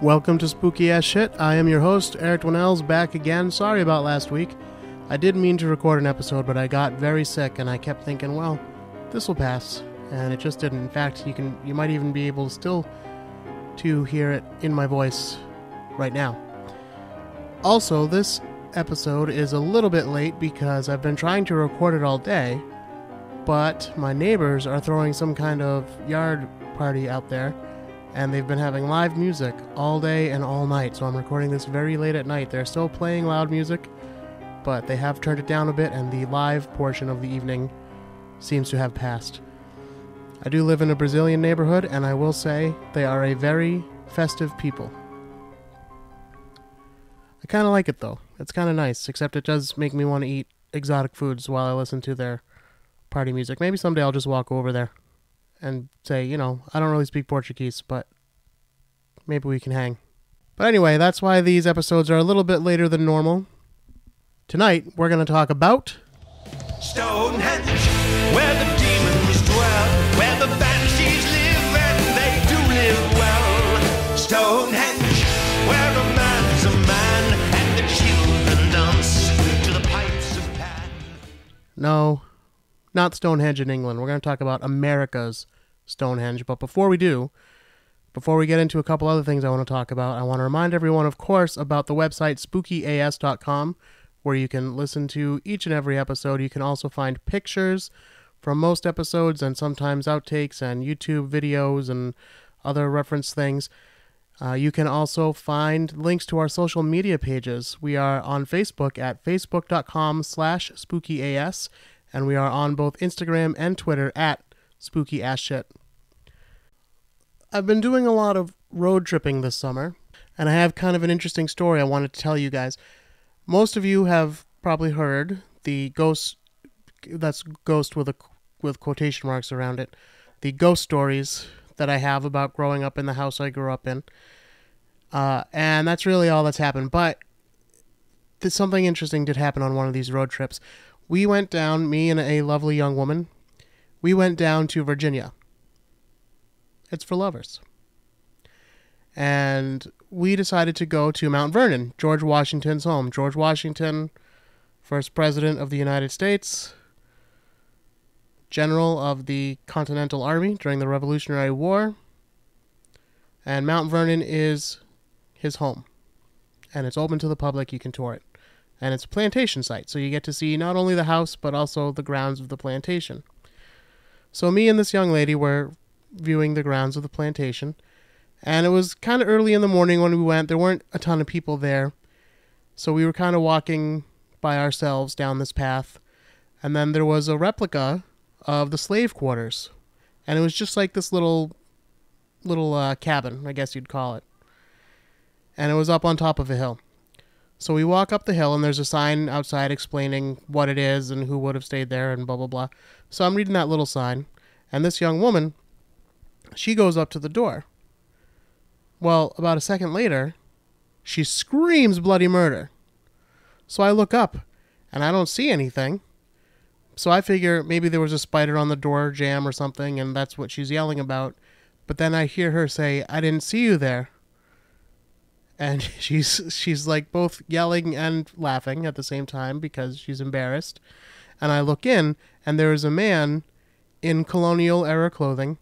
Welcome to Spooky Ass Shit. I am your host, Eric Dwinells, back again. Sorry about last week. I did mean to record an episode, but I got very sick, and I kept thinking, well, this will pass, and it just didn't. In fact, you might even be able still to hear it in my voice right now. Also, this episode is a little bit late because I've been trying to record it all day, but my neighbors are throwing some kind of yard party out there, and they've been having live music all day and all night, so I'm recording this very late at night. They're still playing loud music, but they have turned it down a bit, and the live portion of the evening seems to have passed. I do live in a Brazilian neighborhood, and I will say they are a very festive people. I kind of like it, though. It's kind of nice, except it does make me want to eat exotic foods while I listen to their party music. Maybe someday I'll just walk over there and say, I don't really speak Portuguese, but maybe we can hang. But anyway, that's why these episodes are a little bit later than normal. Tonight, we're going to talk about Stonehenge, where the demons dwell, where the banshees live, and they do live well. Stonehenge, where a man's a man, and the children dance to the pipes of Pan. No, not Stonehenge in England. We're going to talk about America's Stonehenge. But before we get into a couple other things I want to talk about, I want to remind everyone, of course, about the website spookyas.com, where you can listen to each and every episode. You can also find pictures from most episodes and sometimes outtakes and YouTube videos and other reference things. You can also find links to our social media pages. We are on Facebook at facebook.com/spookyas, and we are on both Instagram and Twitter at spookyasshit. I've been doing a lot of road tripping this summer, and I have kind of an interesting story I wanted to tell you guys. Most of you have probably heard the ghost, that's ghost with quotation marks around it, the ghost stories that I have about growing up in the house I grew up in. And that's really all that's happened. But something interesting did happen on one of these road trips. We went down, me and a lovely young woman, we went down to Virginia. It's for lovers. And we decided to go to Mount Vernon, George Washington's home. George Washington, first president of the United States, general of the Continental Army during the Revolutionary War. And Mount Vernon is his home. And it's open to the public. You can tour it. And it's a plantation site, so you get to see not only the house, but also the grounds of the plantation. So me and this young lady were viewing the grounds of the plantation, and it was kind of early in the morning when we went. There weren't a ton of people there, so we were kind of walking by ourselves down this path, and then there was a replica of the slave quarters, and it was just like this little cabin, I guess you'd call it, and it was up on top of a hill. So we walk up the hill, and there's a sign outside explaining what it is and who would have stayed there and blah, blah, blah. So I'm reading that little sign, and this young woman, she goes up to the door. Well, about a second later, she screams bloody murder. So I look up, and I don't see anything. So I figure maybe there was a spider on the door jamb or something, and that's what she's yelling about. But then I hear her say, "I didn't see you there." And she's like both yelling and laughing at the same time because she's embarrassed. And I look in, and there is a man in colonial-era clothing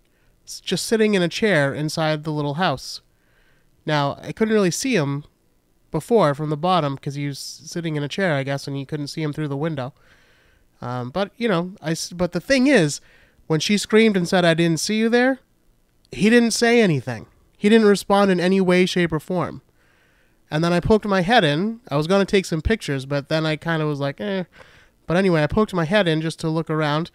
just sitting in a chair inside the little house. Now, I couldn't really see him before from the bottom because he was sitting in a chair, I guess, and you couldn't see him through the window. But the thing is, when she screamed and said, "I didn't see you there," he didn't say anything. He didn't respond in any way, shape, or form. And then I poked my head in. I was going to take some pictures, but then I kind of was like, eh. But anyway, I poked my head in just to look around,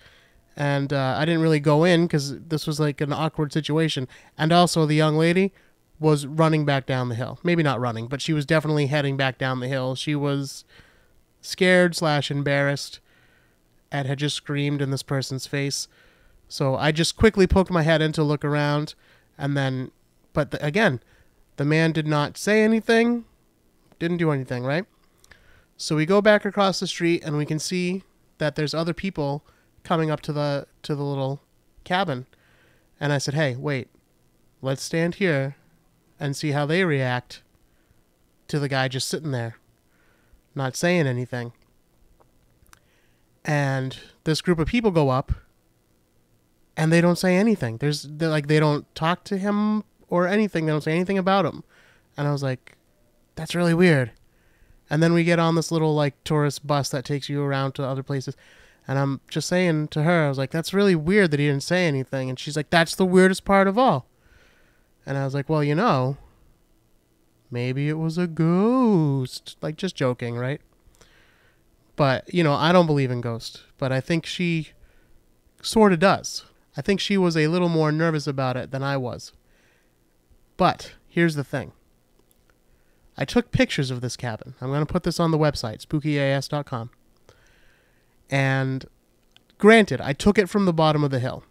and I didn't really go in because this was like an awkward situation. And also the young lady was running back down the hill. Maybe not running, but she was definitely heading back down the hill. She was scared/embarrassed and had just screamed in this person's face. So I just quickly poked my head in to look around, and then, again, the man did not say anything, didn't do anything, right? So we go back across the street, and we can see that there's other people coming up to the little cabin. And I said, "Hey, wait, let's stand here and see how they react to the guy just sitting there, not saying anything. And this group of people go up, and they don't say anything. They don't talk to him or anything. They don't say anything about him. And I was like, that's really weird. And then we get on this little like tourist bus that takes you around to other places. And I'm just saying to her, I was like, that's really weird that he didn't say anything. And she's like, that's the weirdest part of all. And I was like, well, maybe it was a ghost. Like, just joking, right? But, I don't believe in ghosts. But I think she sort of does. I think she was a little more nervous about it than I was. But here's the thing. I took pictures of this cabin. I'm going to put this on the website, spookyas.com. And granted, I took it from the bottom of the hill.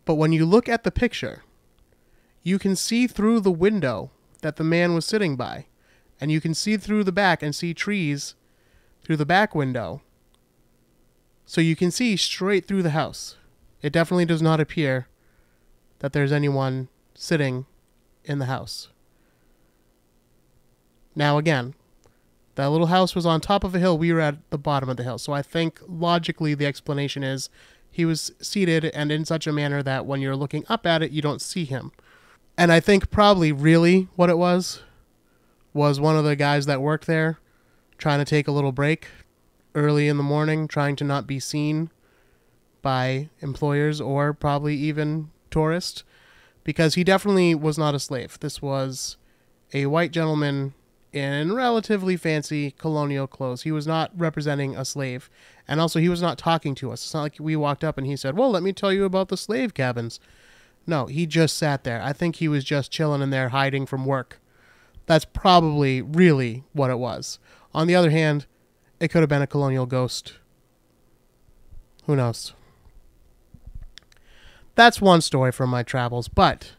But when you look at the picture, you can see through the window that the man was sitting by. And you can see through the back and see trees through the back window. So you can see straight through the house. It definitely does not appear that there's anyone sitting in the house. Now again, that little house was on top of a hill. We were at the bottom of the hill. So I think logically the explanation is he was seated and in such a manner that when you're looking up at it, you don't see him. And I think probably really what it was one of the guys that worked there trying to take a little break early in the morning, trying to not be seen by employers or probably even tourists, because he definitely was not a slave. This was a white gentleman in relatively fancy colonial clothes. He was not representing a slave. And also, he was not talking to us. It's not like we walked up and he said, well, let me tell you about the slave cabins. No, he just sat there. I think he was just chilling in there, hiding from work. That's probably really what it was. On the other hand, it could have been a colonial ghost. Who knows? That's one story from my travels, but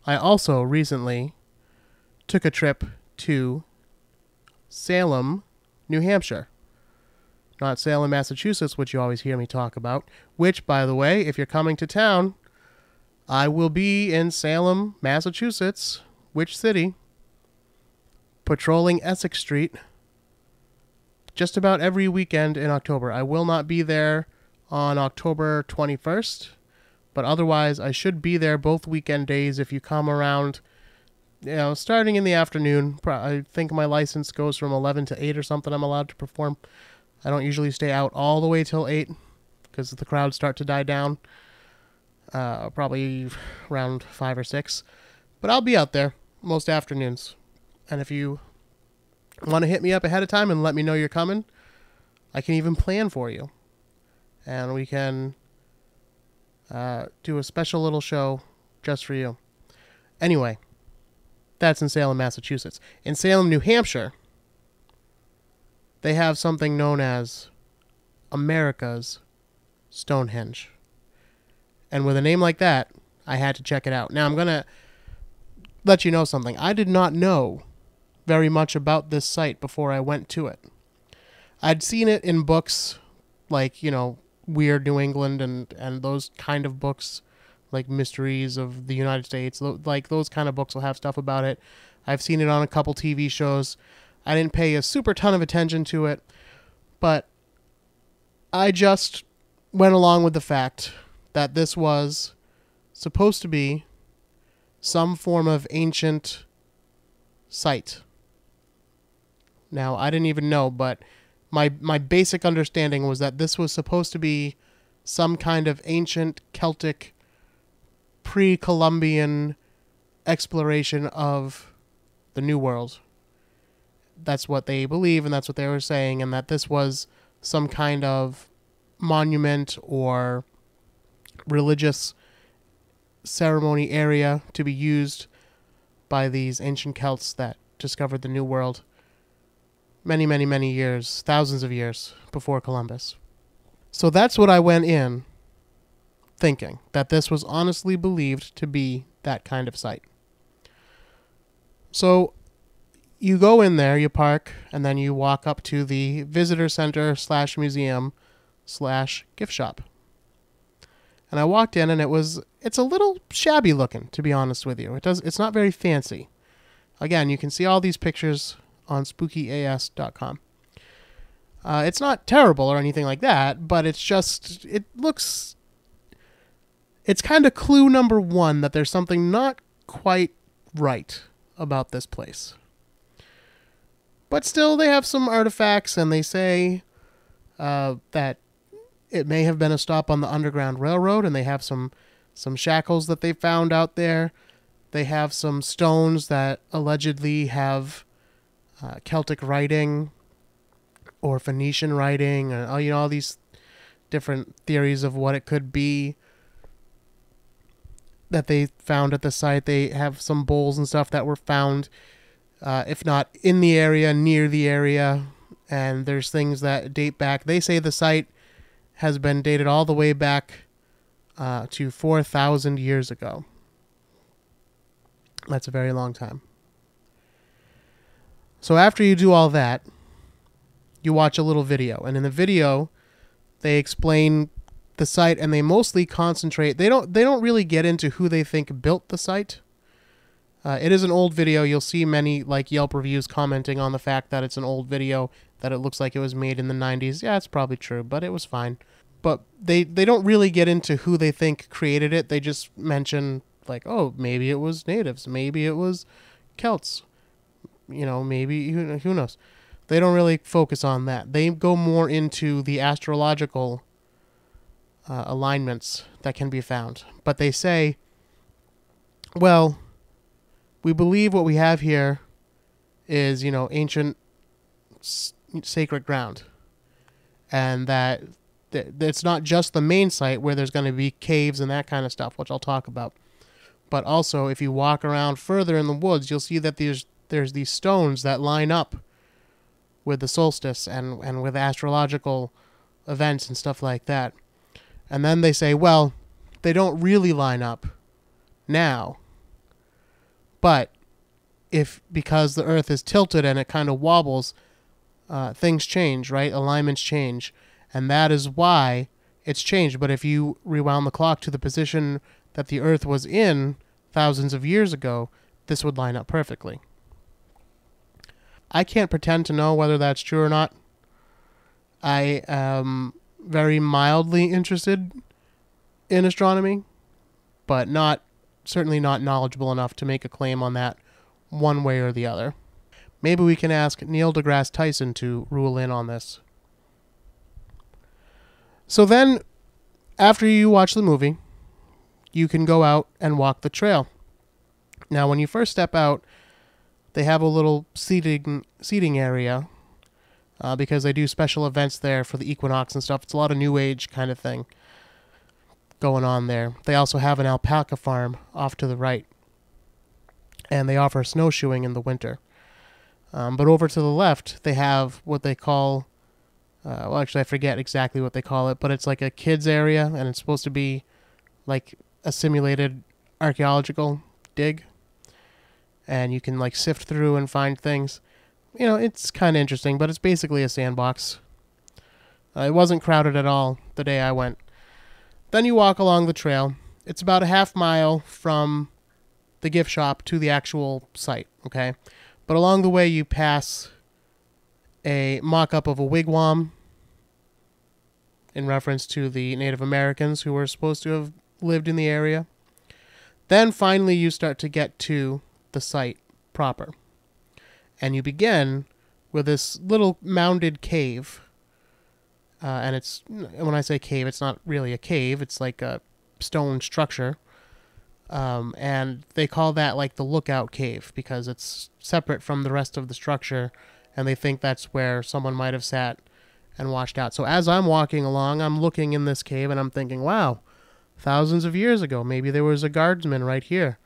I also recently took a trip to Salem, New Hampshire. Not Salem, Massachusetts, which you always hear me talk about, which, by the way, if you're coming to town, I will be in Salem, Massachusetts. Which city? Patrolling Essex Street just about every weekend in October. I will not be there on October 21st, but otherwise I should be there both weekend days if you come around. Starting in the afternoon. I think my license goes from 11 to 8 or something. I'm allowed to perform. I don't usually stay out all the way till 8 because the crowds start to die down. Probably around 5 or 6. But I'll be out there most afternoons. And if you want to hit me up ahead of time and let me know you're coming, I can even plan for you. And we can do a special little show just for you. Anyway. That's in Salem, Massachusetts. In Salem, New Hampshire, they have something known as America's Stonehenge. And with a name like that, I had to check it out. Now, I'm going to let you know something. I did not know very much about this site before I went to it. I'd seen it in books like, Weird New England and those kind of books, like Mysteries of the United States, like those kind of books will have stuff about it. I've seen it on a couple TV shows. I didn't pay a super ton of attention to it, but I just went along with the fact that this was supposed to be some form of ancient site. Now, I didn't even know, but my basic understanding was that this was supposed to be some kind of ancient Celtic pre-Columbian exploration of the New World. That's what they believe, and that's what they were saying, and that this was some kind of monument or religious ceremony area to be used by these ancient Celts that discovered the New World many, many, many years, thousands of years before Columbus. So that's what I went in thinking, that this was honestly believed to be that kind of site. So you go in there, you park, and then you walk up to the visitor center /museum/gift shop. And I walked in, and it's a little shabby looking, to be honest with you. It's not very fancy. Again, you can see all these pictures on spookyas.com. It's not terrible or anything like that, but it's kind of clue number one that there's something not quite right about this place. But still, they have some artifacts, and they say that it may have been a stop on the Underground Railroad, and they have some shackles that they found out there. They have some stones that allegedly have Celtic writing or Phoenician writing, or all these different theories of what it could be that they found at the site. They have some bowls and stuff that were found, if not in the area, near the area, and there's things that date back. They say the site has been dated all the way back to 4,000 years ago. That's a very long time. So after you do all that, you watch a little video, and in the video, they explain the site, and they mostly concentrate. They don't really get into who they think built the site. It is an old video. You'll see many like Yelp reviews commenting on the fact that it's an old video, that it looks like it was made in the 90s. Yeah, it's probably true, but it was fine. But they don't really get into who they think created it. They just mention like, oh, maybe it was natives, maybe it was Celts, maybe who knows. They don't really focus on that. They go more into the astrological alignments that can be found. But they say, well, we believe what we have here is, ancient sacred ground. And that it's not just the main site where there's going to be caves and that kind of stuff, which I'll talk about. But also, if you walk around further in the woods, you'll see that there's these stones that line up with the solstice and with astrological events and stuff like that. And then they say, well, they don't really line up now. But because the earth is tilted and it kind of wobbles, things change, right? Alignments change. And that is why it's changed. But if you rewound the clock to the position that the earth was in thousands of years ago, this would line up perfectly. I can't pretend to know whether that's true or not. I am very mildly interested in astronomy, but certainly not knowledgeable enough to make a claim on that one way or the other. Maybe we can ask Neil deGrasse Tyson to rule in on this. So then, after you watch the movie, you can go out and walk the trail. Now, when you first step out, they have a little seating area because they do special events there for the equinox and stuff. It's a lot of New Age kind of thing going on there. They also have an alpaca farm off to the right, and they offer snowshoeing in the winter. But over to the left, they have what they call, well, actually, I forget exactly what they call it, but it's like a kids area, and it's supposed to be like a simulated archaeological dig. And you can like sift through and find things. It's kind of interesting, but it's basically a sandbox. It wasn't crowded at all the day I went. Then you walk along the trail. It's about a half mile from the gift shop to the actual site, okay? But along the way, you pass a mock-up of a wigwam in reference to the Native Americans who were supposed to have lived in the area. Then finally you start to get to the site proper. And you begin with this little mounded cave. And when I say cave, it's not really a cave. It's like a stone structure. And they call that like the lookout cave because it's separate from the rest of the structure. And they think that's where someone might have sat and watched out. So as I'm walking along, I'm looking in this cave and I'm thinking, wow, thousands of years ago, maybe there was a guardsman right here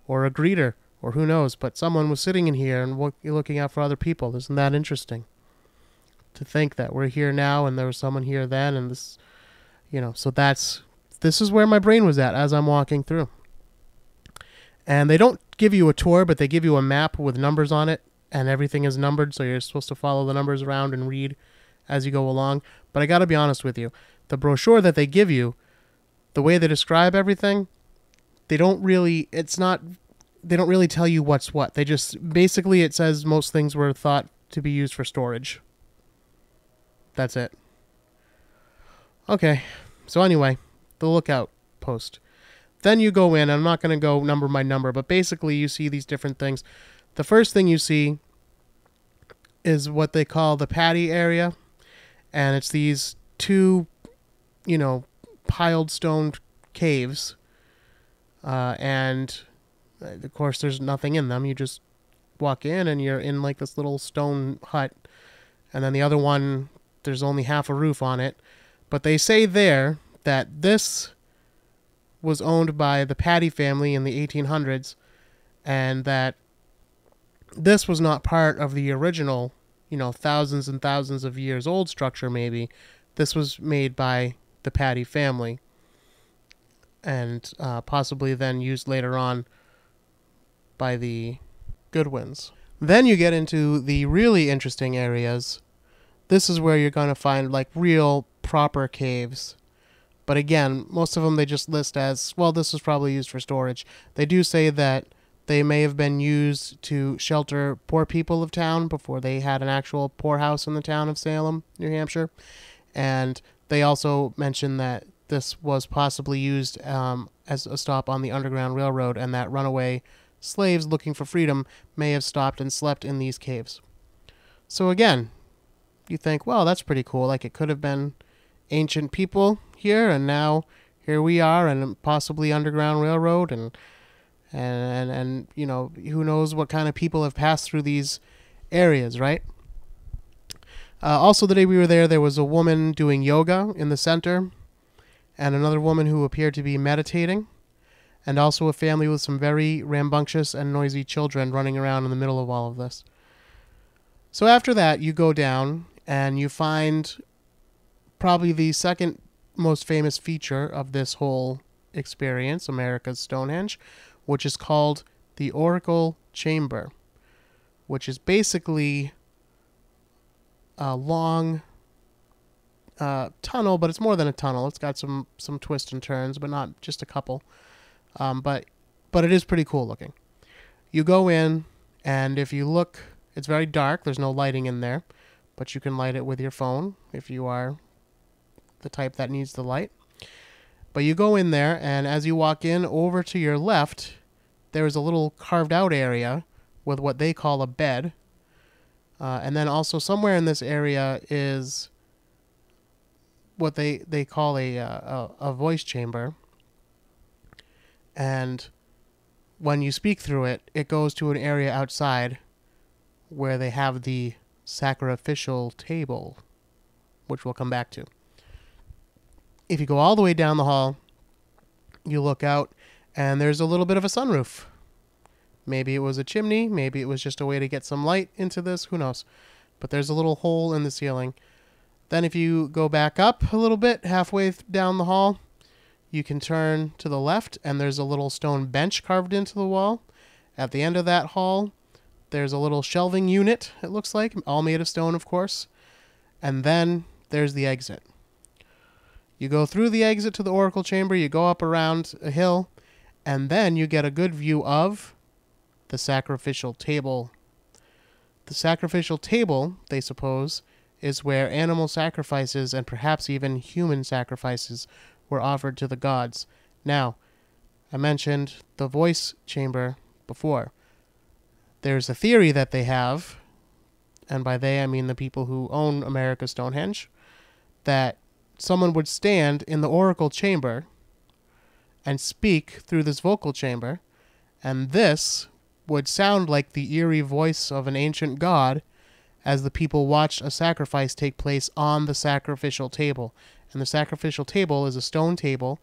or a greeter. Or who knows, but someone was sitting in here and looking out for other people. Isn't that interesting? To think that we're here now and there was someone here then, and this, so this is where my brain was at as I'm walking through. And they don't give you a tour, but they give you a map with numbers on it, and everything is numbered, so you're supposed to follow the numbers around and read as you go along. But I gotta be honest with you, the brochure that they give you, the way they describe everything, they don't really tell you what's what. They just, basically it says most things were thought to be used for storage. That's it. Okay, so anyway, the lookout post. Then you go in, I'm not going to go number by number, but basically you see these different things. The first thing you see is what they call the patty area, and it's these two, piled stone caves, and of course there's nothing in them. You just walk in and you're in like this little stone hut, and then the other one, there's only half a roof on it. But they say there that this was owned by the Patty family in the 1800s, and that this was not part of the original, thousands and thousands of years old structure maybe. This was made by the Patty family, and possibly then used later on by the Goodwins. Then you get into the really interesting areas. This is where you're going to find like real proper caves. But again, most of them they just list as, well, this was probably used for storage. They do say that they may have been used to shelter poor people of town before they had an actual poorhouse in the town of Salem, New Hampshire. And they also mention that this was possibly used as a stop on the Underground Railroad, and that runaway slaves looking for freedom may have stopped and slept in these caves. So again, you think, well, that's pretty cool. Like, it could have been ancient people here, and now here we are, and possibly Underground Railroad, and who knows what kind of people have passed through these areas, right? Also, the day we were there was a woman doing yoga in the center, and another woman who appeared to be meditating, and also a family with some very rambunctious and noisy children running around in the middle of all of this. So after that, you go down and you find probably the second most famous feature of this whole experience, America's Stonehenge, which is called the Oracle Chamber, which is basically a long tunnel, but it's more than a tunnel. It's got some twists and turns, but not just a couple. But it is pretty cool looking. You go in, and if you look, it's very dark. There's no lighting in there, but you can light it with your phone if you are the type that needs the light. But you go in there, and as you walk in, over to your left, there is a little carved out area with what they call a bed. And then also somewhere in this area is what they call a voice chamber. And when you speak through it, it goes to an area outside where they have the sacrificial table, which we'll come back to. If you go all the way down the hall, you look out, and there's a little bit of a sunroof. Maybe it was a chimney, maybe it was just a way to get some light into this, who knows. But there's a little hole in the ceiling. Then if you go back up a little bit, halfway down the hall, you can turn to the left, and there's a little stone bench carved into the wall. At the end of that hall, there's a little shelving unit, it looks like, all made of stone, of course. And then there's the exit. You go through the exit to the Oracle Chamber, you go up around a hill, and then you get a good view of the sacrificial table. The sacrificial table, they suppose, is where animal sacrifices and perhaps even human sacrifices were offered to the gods. Now, I mentioned the voice chamber before. There's a theory that they have, and by they I mean the people who own America's Stonehenge, that someone would stand in the oracle chamber and speak through this vocal chamber, and this would sound like the eerie voice of an ancient god as the people watched a sacrifice take place on the sacrificial table. And the sacrificial table is a stone table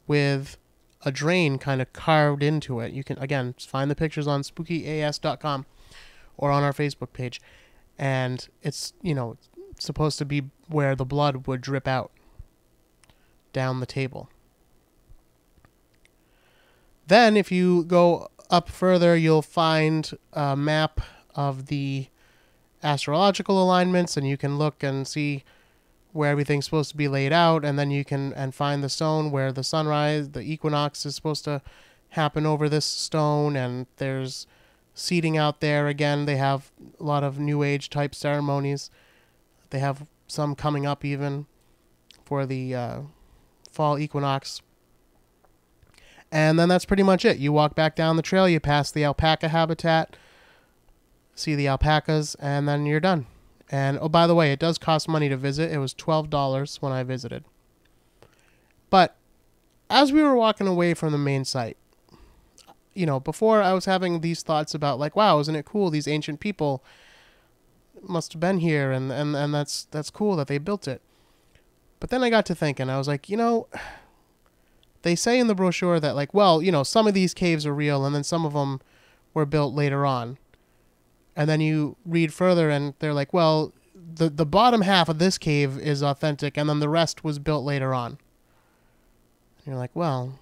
with a drain kind of carved into it. You can, again, find the pictures on spookyas.com or on our Facebook page. And it's, supposed to be where the blood would drip out down the table. Then if you go up further, you'll find a map of the astrological alignments, and you can look and see where everything's supposed to be laid out, and then you can find the stone where the sunrise, the equinox is supposed to happen over this stone, and there's seating out there. Again, they have a lot of New Age type ceremonies. They have some coming up even for the fall equinox. And then that's pretty much it. You walk back down the trail, you pass the alpaca habitat, see the alpacas, and then you're done. And, oh, by the way, it does cost money to visit. It was $12 when I visited. But as we were walking away from the main site, you know, before I was having these thoughts about, like, wow, isn't it cool? These ancient people must have been here, and that's cool that they built it. But then I got to thinking, I was like, you know, they say in the brochure that, like, well, you know, some of these caves are real, and then some of them were built later on. And then you read further, and they're like, well, the bottom half of this cave is authentic, and then the rest was built later on. And you're like, well,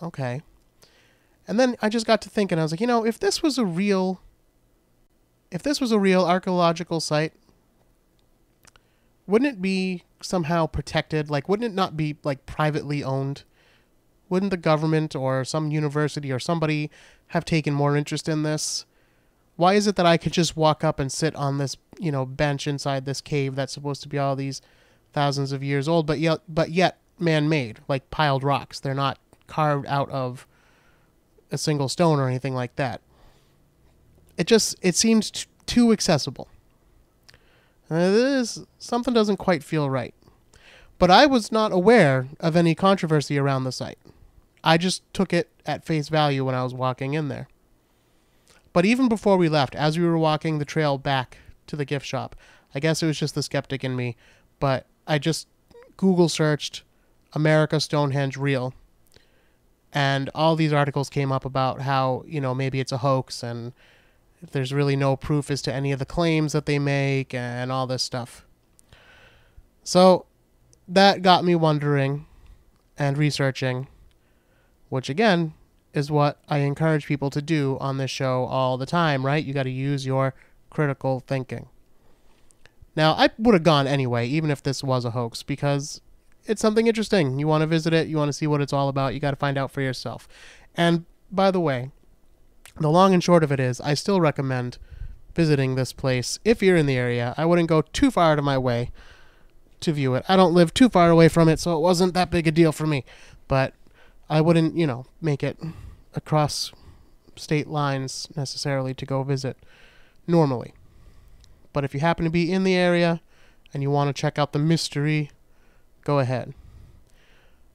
okay. And then I just got to thinking, I was like, you know, if this was a real archaeological site, wouldn't it be somehow protected? Like, wouldn't it not be, like, privately owned? Wouldn't the government or some university or somebody have taken more interest in this? Why is it that I could just walk up and sit on this, you know, bench inside this cave that's supposed to be all these thousands of years old, but yet man-made, like piled rocks? They're not carved out of a single stone or anything like that. It seems too accessible. Something doesn't quite feel right. But I was not aware of any controversy around the site. I just took it at face value when I was walking in there. But even before we left, as we were walking the trail back to the gift shop, I guess it was just the skeptic in me, but I just Google searched America Stonehenge Real, and all these articles came up about how, you know, maybe it's a hoax, and there's really no proof as to any of the claims that they make, and all this stuff. So that got me wondering and researching, which again is what I encourage people to do on this show all the time, right? You got to use your critical thinking. Now, I would have gone anyway, even if this was a hoax, because it's something interesting. You want to visit it. You want to see what it's all about. You got to find out for yourself. And by the way, the long and short of it is, I still recommend visiting this place if you're in the area. I wouldn't go too far out of my way to view it. I don't live too far away from it, so it wasn't that big a deal for me. But I wouldn't, you know, make it across state lines necessarily to go visit normally. But if you happen to be in the area and you want to check out the mystery, go ahead.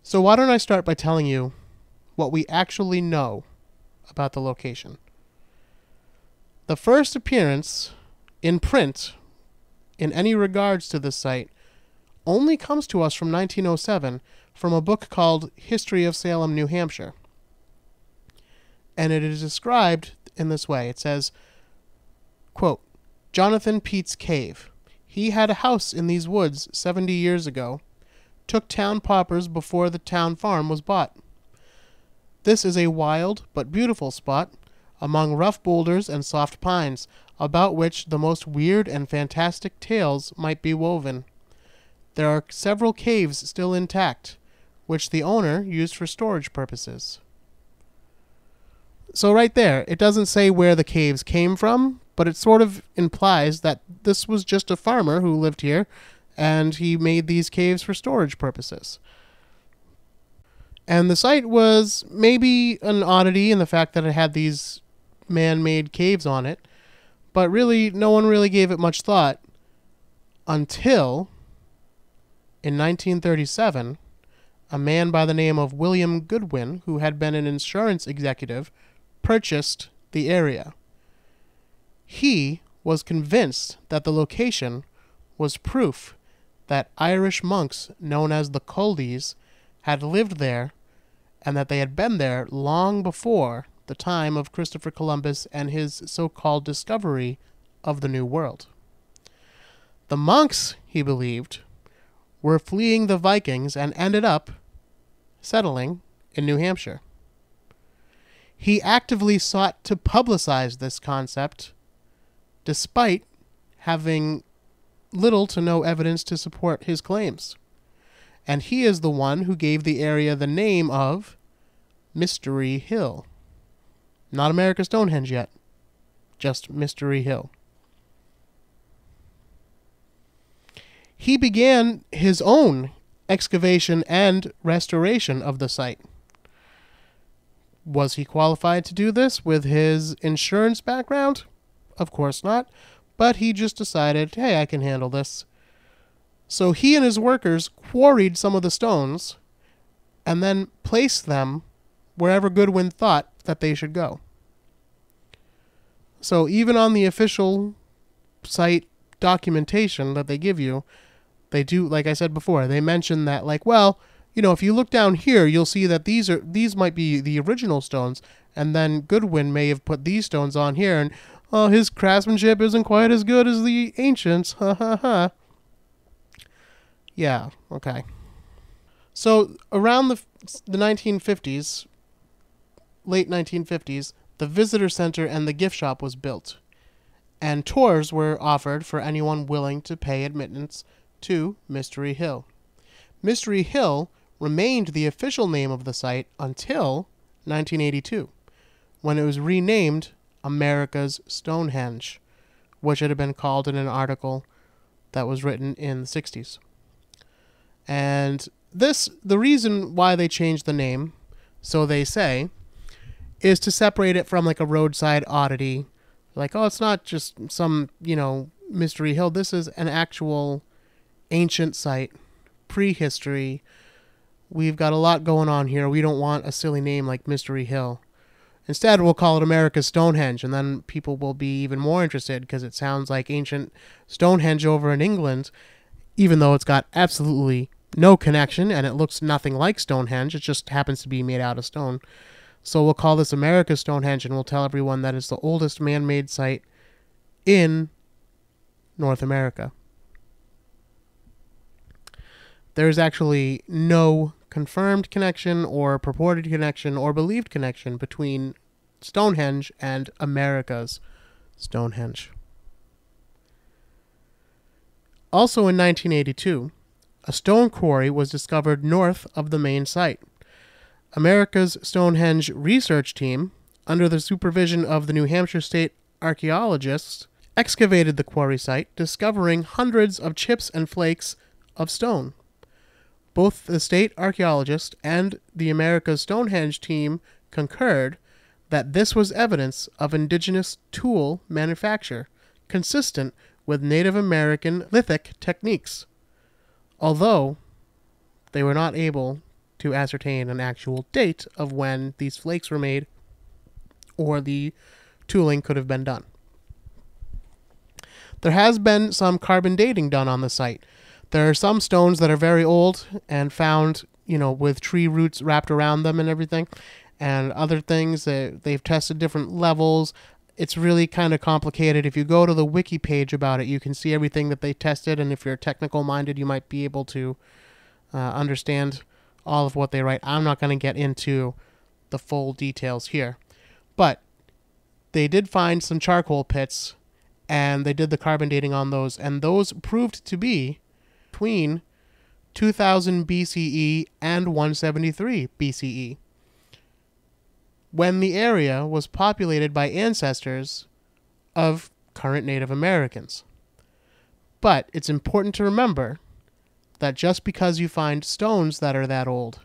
So why don't I start by telling you what we actually know about the location. The first appearance in print in any regards to this site only comes to us from 1907 from a book called History of Salem, New Hampshire. And it is described in this way. It says, quote, Jonathan Pete's Cave. He had a house in these woods 70 years ago. Took town paupers before the town farm was bought. This is a wild but beautiful spot among rough boulders and soft pines, about which the most weird and fantastic tales might be woven. There are several caves still intact, which the owner used for storage purposes. So right there, it doesn't say where the caves came from, but it sort of implies that this was just a farmer who lived here, and he made these caves for storage purposes. And the site was maybe an oddity in the fact that it had these man-made caves on it, but really, no one really gave it much thought until, in 1937, a man by the name of William Goodwin, who had been an insurance executive, purchased the area. He was convinced that the location was proof that Irish monks known as the Culdees had lived there, and that they had been there long before the time of Christopher Columbus and his so-called discovery of the New World. The monks, he believed, were fleeing the Vikings and ended up settling in New Hampshire. He actively sought to publicize this concept, despite having little to no evidence to support his claims. And he is the one who gave the area the name of Mystery Hill. Not America's Stonehenge yet, just Mystery Hill. He began his own excavation and restoration of the site. Was he qualified to do this with his insurance background? Of course not, but he just decided, hey, I can handle this. So he and his workers quarried some of the stones and then placed them wherever Goodwin thought that they should go. So even on the official site documentation that they give you, they do, like I said before, they mention that, like, well, you know, if you look down here, you'll see that these might be the original stones, and then Goodwin may have put these stones on here, and oh, his craftsmanship isn't quite as good as the ancients. Ha ha ha. Yeah, okay. So around the 1950s, late 1950s, the visitor center and the gift shop was built, and tours were offered for anyone willing to pay admittance to Mystery Hill. Mystery Hill remained the official name of the site until 1982, when it was renamed America's Stonehenge, which it had been called in an article that was written in the 60s. And the reason why they changed the name, so they say, is to separate it from like a roadside oddity. Like, oh, it's not just some, Mystery Hill. This is an actual ancient site, prehistory. We've got a lot going on here. We don't want a silly name like Mystery Hill. Instead, we'll call it America's Stonehenge, and then people will be even more interested because it sounds like ancient Stonehenge over in England, even though it's got absolutely no connection and it looks nothing like Stonehenge. It just happens to be made out of stone. So we'll call this America's Stonehenge, and we'll tell everyone that it's the oldest man-made site in North America. There's actually no confirmed connection or purported connection or believed connection between Stonehenge and America's Stonehenge. Also in 1982, a stone quarry was discovered north of the main site. America's Stonehenge research team, under the supervision of the New Hampshire State archaeologists, excavated the quarry site, discovering hundreds of chips and flakes of stone. Both the state archaeologist and the America's Stonehenge team concurred that this was evidence of indigenous tool manufacture, consistent with Native American lithic techniques, although they were not able to ascertain an actual date of when these flakes were made or the tooling could have been done. There has been some carbon dating done on the site. There are some stones that are very old and found, with tree roots wrapped around them and everything, and other things that they've tested different levels. It's really kind of complicated. If you go to the wiki page about it, you can see everything that they tested, and if you're technical minded, you might be able to understand all of what they write. I'm not going to get into the full details here, but they did find some charcoal pits, and they did the carbon dating on those, and those proved to be between 2000 BCE and 173 BCE, when the area was populated by ancestors of current Native Americans. But it's important to remember that just because you find stones that are that old,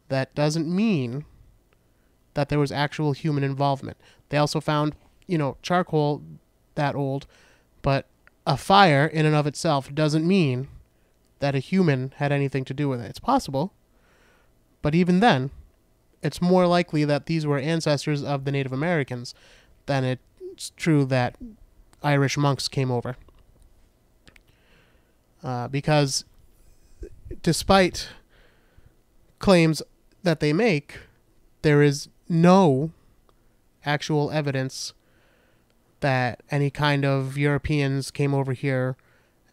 that doesn't mean that there was actual human involvement. They also found, charcoal that old, but a fire in and of itself doesn't mean that a human had anything to do with it. It's possible, but even then, it's more likely that these were ancestors of the Native Americans than it's true that Irish monks came over. Because despite claims that they make, there is no actual evidence that any kind of Europeans came over here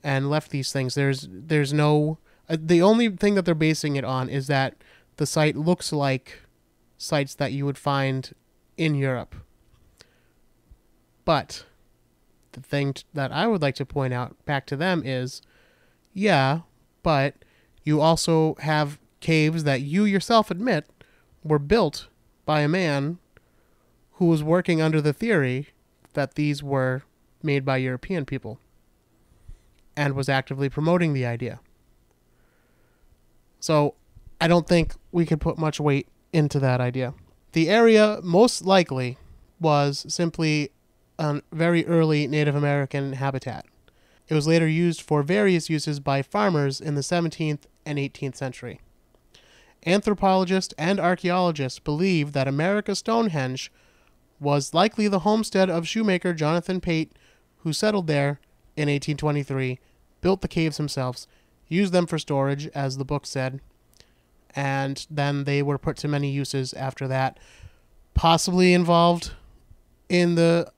and left these things. There's no... the only thing that they're basing it on is that the site looks like sites that you would find in Europe. But the thing that I would like to point out back to them is, yeah, but you also have caves that you yourself admit were built by a man who was working under the theory that these were made by European people and was actively promoting the idea. So I don't think we could put much weight into that idea. The area most likely was simply a very early Native American habitat. It was later used for various uses by farmers in the 17th and 18th century. Anthropologists and archaeologists believe that America's Stonehenge was likely the homestead of shoemaker Jonathan Pate, who settled there in 1823, built the caves himself, used them for storage, as the book said, and then they were put to many uses after that, possibly involved in the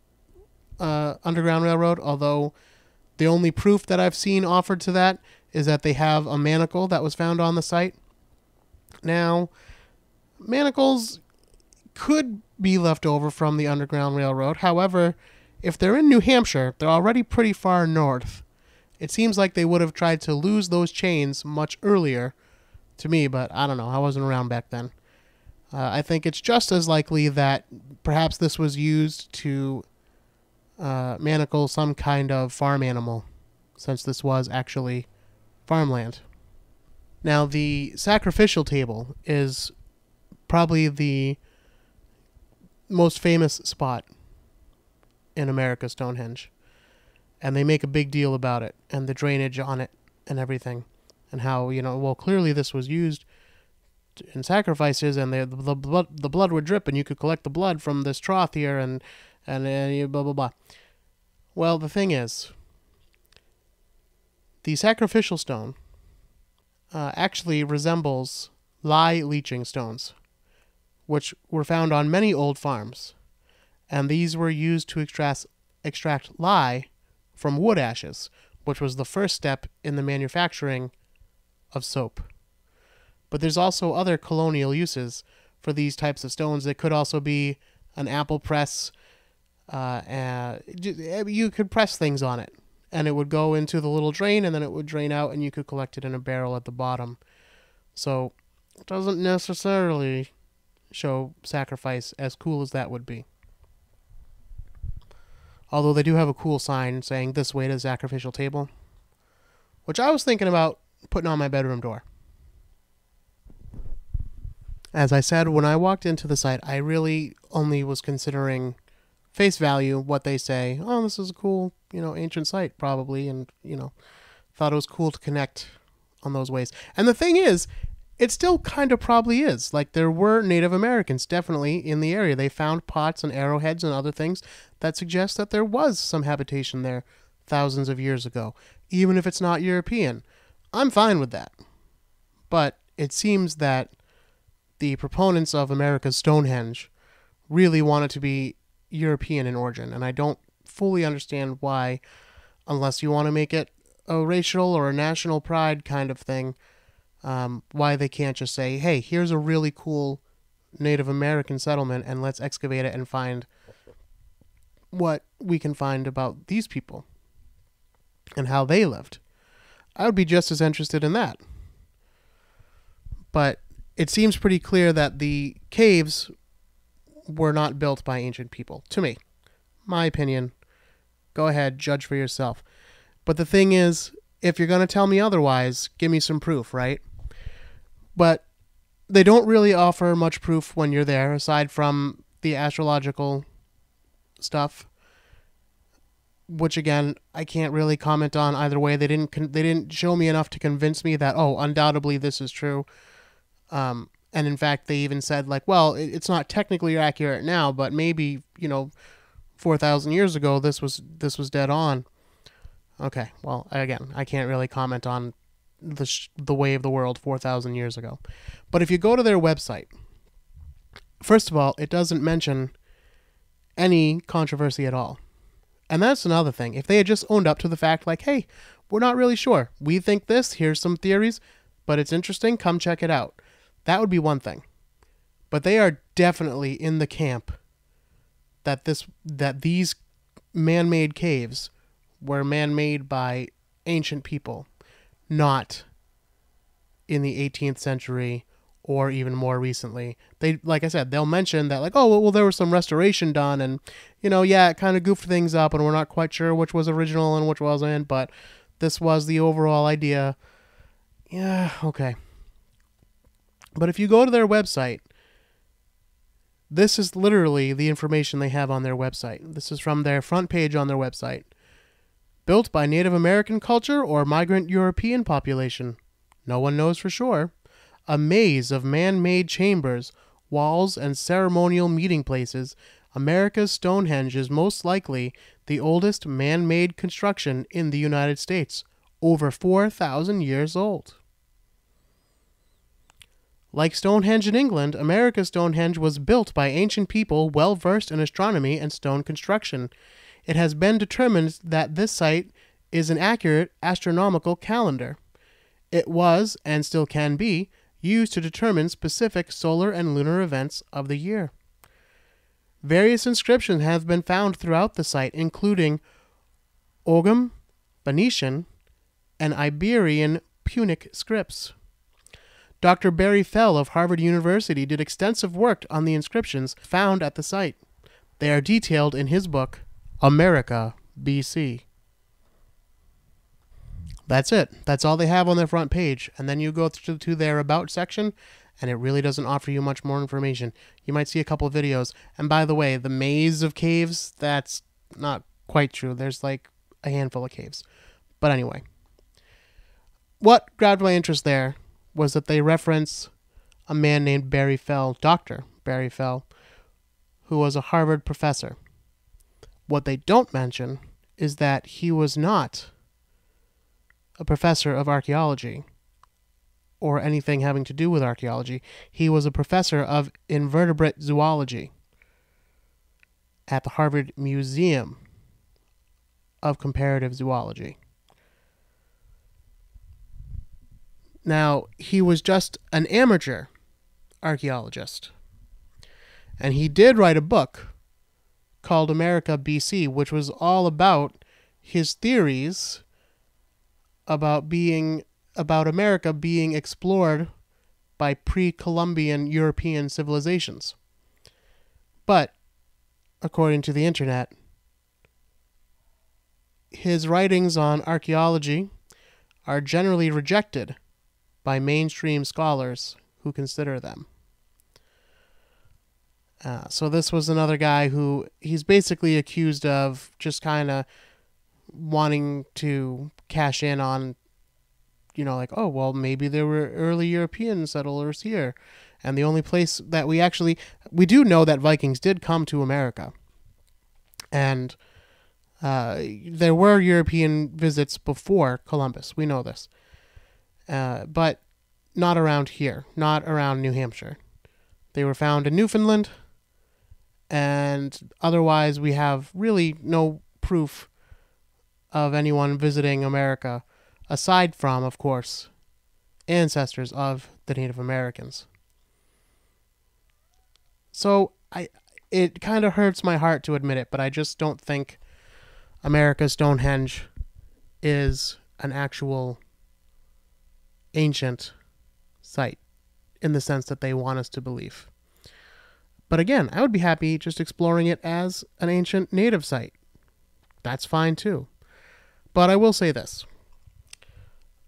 Underground Railroad, although the only proof that I've seen offered to that is that they have a manacle that was found on the site. Now, manacles could be left over from the Underground Railroad. However, if they're in New Hampshire, they're already pretty far north. It seems like they would have tried to lose those chains much earlier to me, but I don't know. I wasn't around back then. I think it's just as likely that perhaps this was used to manacle some kind of farm animal, since this was actually farmland. Now, the sacrificial table is probably the most famous spot in America's Stonehenge, and they make a big deal about it and the drainage on it and everything, and how, well, clearly this was used in sacrifices, and the blood would drip, and you could collect the blood from this trough here, and blah blah blah. Well, the thing is, the sacrificial stone actually resembles lye leaching stones, which were found on many old farms, and these were used to extract lye from wood ashes, which was the first step in the manufacturing of soap. But there's also other colonial uses for these types of stones. They could also be an apple press. You could press things on it, and it would go into the little drain, and then it would drain out, and you could collect it in a barrel at the bottom. So it doesn't necessarily show sacrifice, as cool as that would be. Although they do have a cool sign saying "This way to sacrificial table," which I was thinking about putting on my bedroom door. As I said, when I walked into the site, I really only was considering face value, what they say. Oh, this is a cool, ancient site, probably, and, thought it was cool to connect on those ways. And the thing is, it still kind of probably is. Like, there were Native Americans definitely in the area. They found pots and arrowheads and other things that suggest that there was some habitation there thousands of years ago, even if it's not European. I'm fine with that. But it seems that the proponents of America's Stonehenge really want it to be European in origin, and I don't fully understand why, unless you want to make it a racial or a national pride kind of thing, why they can't just say, hey, here's a really cool Native American settlement, and let's excavate it and find what we can find about these people and how they lived. I would be just as interested in that. But it seems pretty clear that the caves were not built by ancient people, to me. My opinion. Go ahead, judge for yourself. But the thing is, if you're going to tell me otherwise, give me some proof, right? But they don't really offer much proof when you're there, aside from the astrological stuff, which, again, I can't really comment on either way. They didn't show me enough to convince me that, oh, undoubtedly this is true. And in fact, they even said, like, well, it's not technically accurate now, but maybe, 4,000 years ago, this was dead on. Okay, well, again, I can't really comment on the way of the world 4,000 years ago. But if you go to their website, first of all, it doesn't mention any controversy at all. And that's another thing. If they had just owned up to the fact, like, hey, we're not really sure. We think this, here's some theories, but it's interesting, come check it out. That would be one thing. But they are definitely in the camp that these man-made caves were man-made by ancient people, not in the 18th century or even more recently. They, like I said, they'll mention that, like, oh, well, there was some restoration done, and, you know, yeah, it kind of goofed things up, and we're not quite sure which was original and which wasn't, but this was the overall idea. Yeah, okay. But if you go to their website, this is literally the information they have on their website. This is from their front page on their website. Built by Native American culture or migrant European population? No one knows for sure. A maze of man-made chambers, walls, and ceremonial meeting places, America's Stonehenge is most likely the oldest man-made construction in the United States, over 4,000 years old. Like Stonehenge in England, America's Stonehenge was built by ancient people well versed in astronomy and stone construction. It has been determined that this site is an accurate astronomical calendar. It was, and still can be, used to determine specific solar and lunar events of the year. Various inscriptions have been found throughout the site, including Ogham, Phoenician, and Iberian Punic scripts. Dr. Barry Fell of Harvard University did extensive work on the inscriptions found at the site. They are detailed in his book, America, BC. That's it. That's all they have on their front page. And then you go to their About section, and it really doesn't offer you much more information. You might see a couple of videos. And by the way, the maze of caves, that's not quite true. There's like a handful of caves. But anyway, what grabbed my interest there was that they reference a man named Barry Fell, Dr. Barry Fell, who was a Harvard professor. What they don't mention is that he was not a professor of archaeology or anything having to do with archaeology. He was a professor of invertebrate zoology at the Harvard Museum of Comparative Zoology. Now, he was just an amateur archaeologist, and he did write a book called America, BC, which was all about his theories about America being explored by pre-Columbian European civilizations. But, according to the internet, his writings on archaeology are generally rejected by mainstream scholars who consider them. So this was another guy who he's basically accused of just kind of wanting to cash in on, you know, like, oh, well, maybe there were early European settlers here. And the only place that we do know that Vikings did come to America. And there were European visits before Columbus. We know this. But not around here, not around New Hampshire. They were found in Newfoundland, and otherwise we have really no proof of anyone visiting America, aside from, of course, ancestors of the Native Americans. So it kind of hurts my heart to admit it, but I just don't think America's Stonehenge is an actual ancient site in the sense that they want us to believe. But again, I would be happy just exploring it as an ancient native site. That's fine too. But I will say this.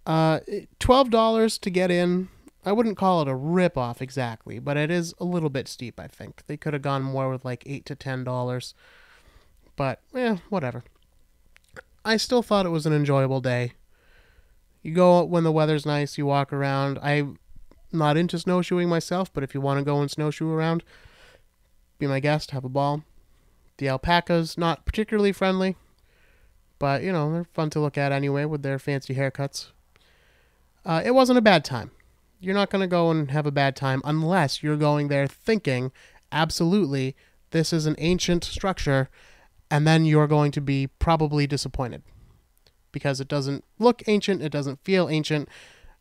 $12 to get in. I wouldn't call it a rip-off exactly, but it is a little bit steep, I think. They could have gone more with like $8 to $10. But, whatever. I still thought it was an enjoyable day. You go when the weather's nice, you walk around. I'm not into snowshoeing myself, but if you want to go and snowshoe around, be my guest, have a ball. The alpacas, not particularly friendly, but, they're fun to look at anyway with their fancy haircuts. It wasn't a bad time. You're not going to go and have a bad time unless you're going there thinking, absolutely, this is an ancient structure, and then you're going to be probably disappointed. Because it doesn't look ancient, it doesn't feel ancient.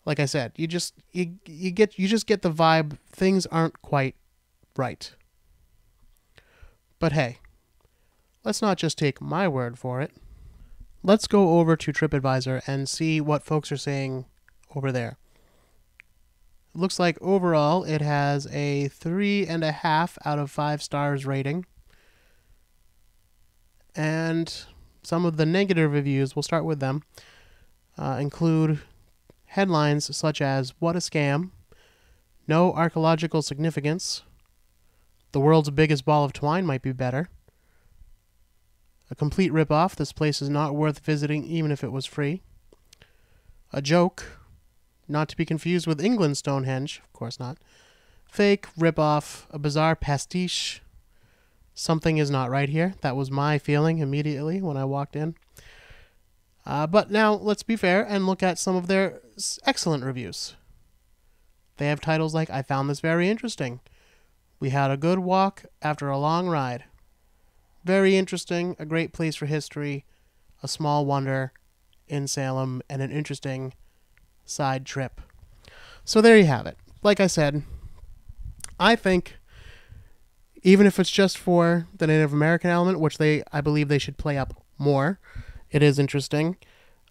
Like I said, you just get the vibe things aren't quite right. But hey, let's not just take my word for it. Let's go over to TripAdvisor and see what folks are saying over there. It looks like overall it has a 3.5 out of 5 stars rating. And some of the negative reviews, we'll start with them, include headlines such as, "What a scam," "No archaeological significance," "The world's biggest ball of twine might be better," "A complete rip-off, this place is not worth visiting even if it was free," "A joke, not to be confused with England's Stonehenge," of course not, "Fake, rip-off, a bizarre pastiche," "Something is not right here." That was my feeling immediately when I walked in. But now let's be fair and look at some of their excellent reviews. They have titles like, "I found this very interesting," "We had a good walk after a long ride," "Very interesting, a great place for history," "A small wonder in Salem," and "An interesting side trip." So there you have it. Like I said, I think even if it's just for the Native American element, which I believe they should play up more, it is interesting.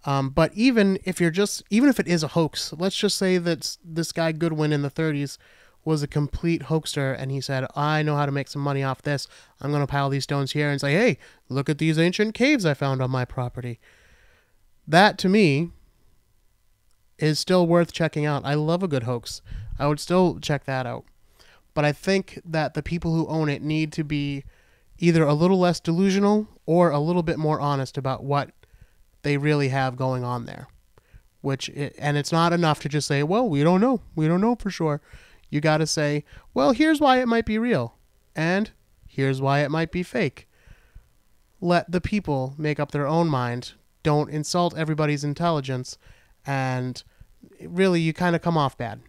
But even if it is a hoax, let's just say that this guy Goodwin in the 30s was a complete hoaxer, and he said, "I know how to make some money off this. I'm going to pile these stones here and say, hey, look at these ancient caves I found on my property." That, to me, is still worth checking out. I love a good hoax. I would still check that out. But I think that the people who own it need to be either a little less delusional or a little bit more honest about what they really have going on there. And it's not enough to just say, "Well, we don't know. We don't know for sure." You got to say, "Well, here's why it might be real. And here's why it might be fake." Let the people make up their own mind. Don't insult everybody's intelligence. And really, you kind of come off bad.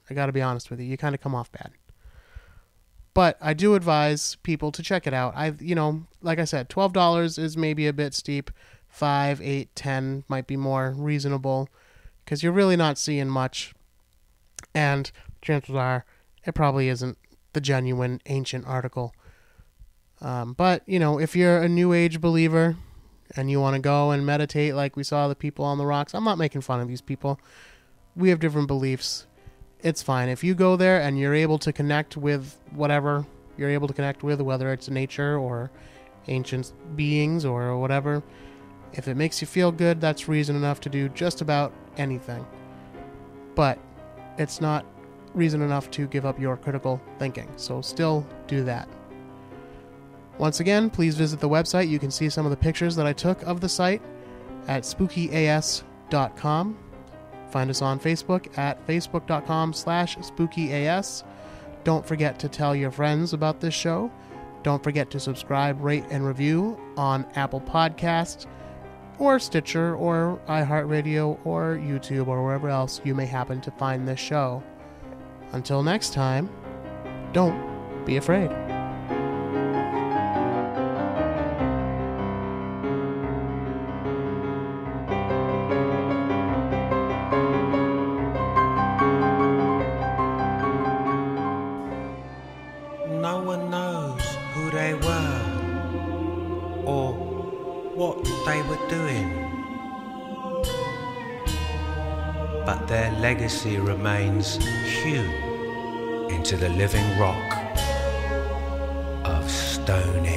I got to be honest with you. You kind of come off bad. But I do advise people to check it out. Like I said, $12 is maybe a bit steep. 5, 8, 10 might be more reasonable because you're really not seeing much. And chances are it probably isn't the genuine ancient article. But, if you're a New Age believer and you want to go and meditate like we saw the people on the rocks, I'm not making fun of these people. We have different beliefs. It's fine. If you go there and you're able to connect with whatever you're able to connect with, whether it's nature or ancient beings or whatever, if it makes you feel good, that's reason enough to do just about anything. But it's not reason enough to give up your critical thinking. So still do that. Once again, please visit the website. You can see some of the pictures that I took of the site at spookyas.com. Find us on Facebook at facebook.com/spookyas. Don't forget to tell your friends about this show. Don't forget to subscribe, rate, and review on Apple Podcasts or Stitcher or iHeartRadio or YouTube or wherever else you may happen to find this show. Until next time, don't be afraid. No one knows who they were or what they were doing, but their legacy remains hewn into the living rock of Stonehenge.